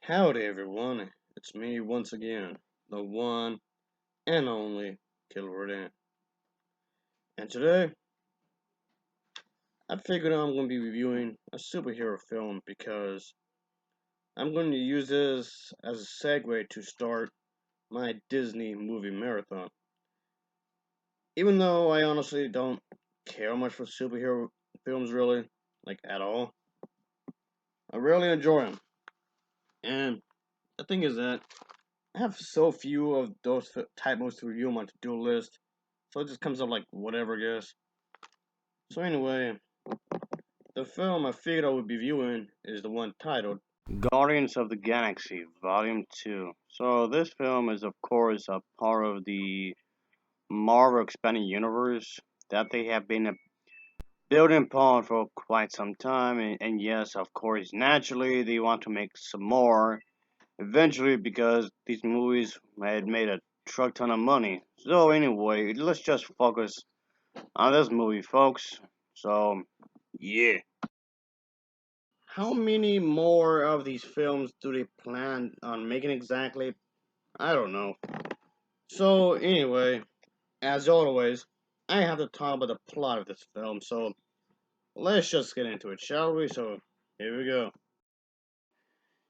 Howdy everyone, it's me once again, the one and only Killer Dan. And today, I figured I'm going to be reviewing a superhero film because I'm going to use this as a segue to start my Disney movie marathon. Even though I honestly don't care much for superhero films really, like at all, I really enjoy them. And the thing is that I have so few of those type movies to review on my to-do list, so it just comes up like whatever, I guess. So anyway, the film I figured I would be viewing is the one titled Guardians of the Galaxy Vol.2. So this film is of course a part of the Marvel expanded universe that they have been building upon for quite some time, and yes, of course, naturally they want to make some more eventually because these movies had made a truck ton of money. So anyway, let's just focus on this movie, folks. So yeah. How many more of these films do they plan on making exactly? I don't know. So, anyway, as always, I have to talk about the plot of this film, so let's just get into it, shall we? So, here we go.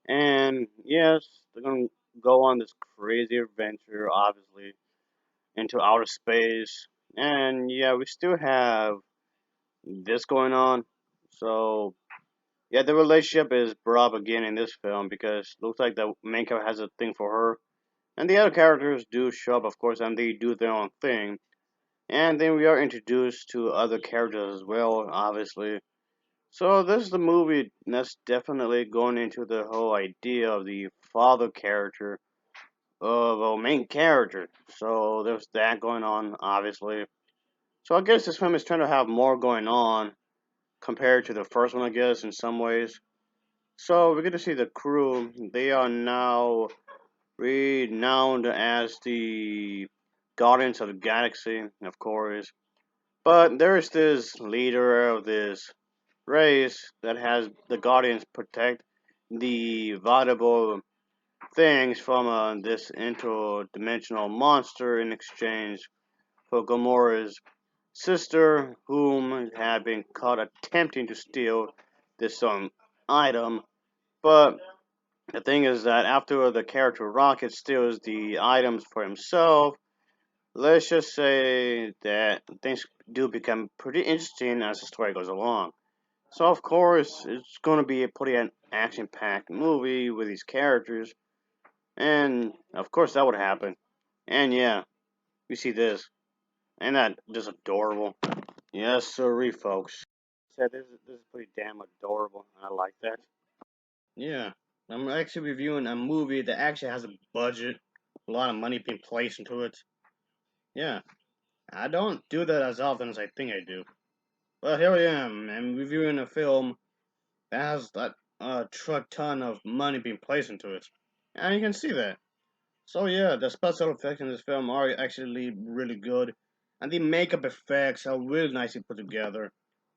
And yes, they're gonna go on this crazy adventure, obviously, into outer space. And yeah, we still have this going on. So, yeah, the relationship is brought up again in this film because looks like the main character has a thing for her. And the other characters do show up, of course, and they do their own thing. And then we are introduced to other characters as well, obviously. So this is the movie that's definitely going into the whole idea of the father character of a main character. So there's that going on, obviously. So I guess this film is trying to have more going on compared to the first one, I guess, in some ways. So we get to see the crew. They are now renowned as the Guardians of the Galaxy, of course. But there's this leader of this race that has the Guardians protect the valuable things from this interdimensional monster in exchange for Gamora's sister, whom had been caught attempting to steal this item. But the thing is that after the character Rocket steals the items for himself, let's just say that things do become pretty interesting as the story goes along. So of course, it's going to be a pretty action-packed movie with these characters, and of course that would happen. And yeah, we see this, and that just adorable. Yes, sorry, folks. Said this is pretty damn adorable. I like that. Yeah, I'm actually reviewing a movie that actually has a budget, a lot of money being placed into it. Yeah, I don't do that as often as I think I do. But here I am, I'm reviewing a film that has that truck ton of money being placed into it. And you can see that. So yeah, the special effects in this film are actually really good. And the makeup effects are really nicely put together.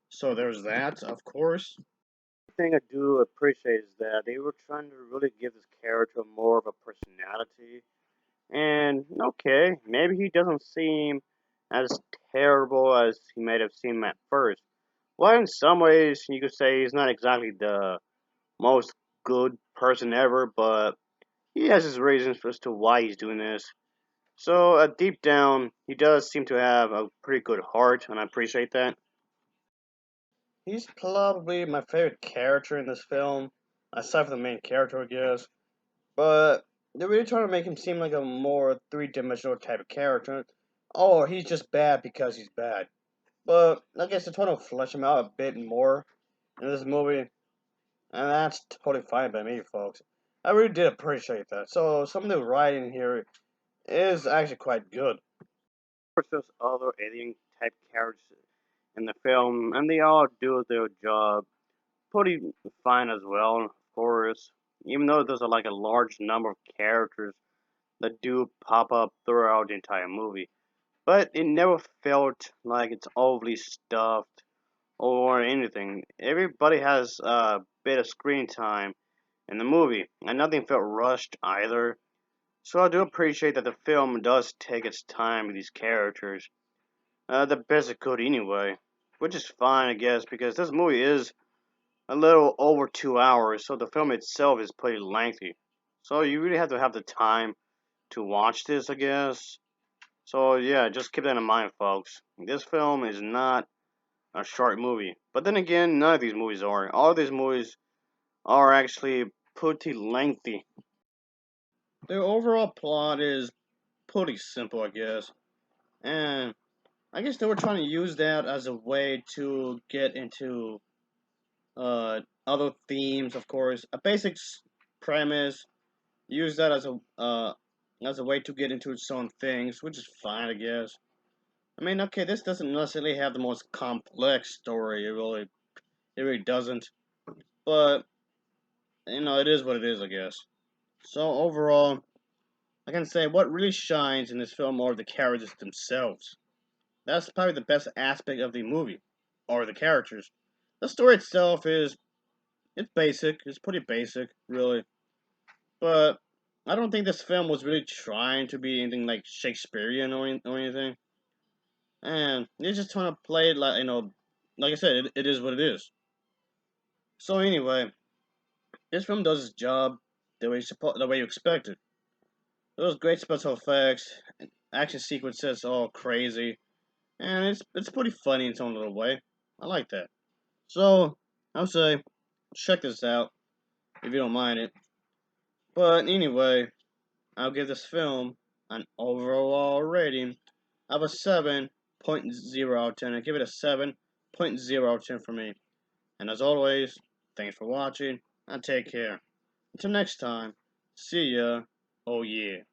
So there's that, of course. The thing I do appreciate is that they were trying to really give this character more of a personality. And okay, maybe he doesn't seem as terrible as he might have seemed at first. Well, in some ways, you could say he's not exactly the most good person ever, but he has his reasons as to why he's doing this. So, deep down, he does seem to have a pretty good heart, and I appreciate that. He's probably my favorite character in this film, aside from the main character, I guess. But they're really trying to make him seem like a more three-dimensional type of character. Or he's just bad because he's bad. But I guess they're trying to flesh him out a bit more in this movie, and that's totally fine by me, folks. I really did appreciate that. So some of the writing here is actually quite good. Of course, there's other alien type characters in the film, and they all do their job pretty fine as well, of course. Even though there's like a large number of characters that do pop up throughout the entire movie, but it never felt like it's overly stuffed or anything. Everybody has a bit of screen time, in the movie, and nothing felt rushed either. So I do appreciate that the film does take its time with these characters, the best it could anyway, which is fine, I guess, because this movie is a little over 2 hours, so the film itself is pretty lengthy. So you really have to have the time to watch this, I guess. So yeah, just keep that in mind, folks. This film is not a short movie, but then again, none of these movies are. All of these movies are actually pretty lengthy. The overall plot is pretty simple, I guess, and I guess they were trying to use that as a way to get into other themes, of course. A basic premise, use that as a way to get into some things, which is fine, I guess. I mean, okay, this doesn't necessarily have the most complex story. It really doesn't. But it is what it is, I guess. So overall, I can say what really shines in this film are the characters themselves. That's probably the best aspect of the movie, are the characters. The story itself it's basic. It's pretty basic, really. But I don't think this film was really trying to be anything like Shakespearean or anything. And they're just trying to play it like I said, it is what it is. So anyway, this film does its job the way you expect it. Those great special effects, action sequences, all crazy, and it's pretty funny in its own little way. I like that. So I would say check this out if you don't mind it. But anyway, I'll give this film an overall rating of a 7.0 out of 10. I give it a 7.0 out of 10 for me. And as always, thanks for watching and take care. Until next time, see ya. Oh yeah.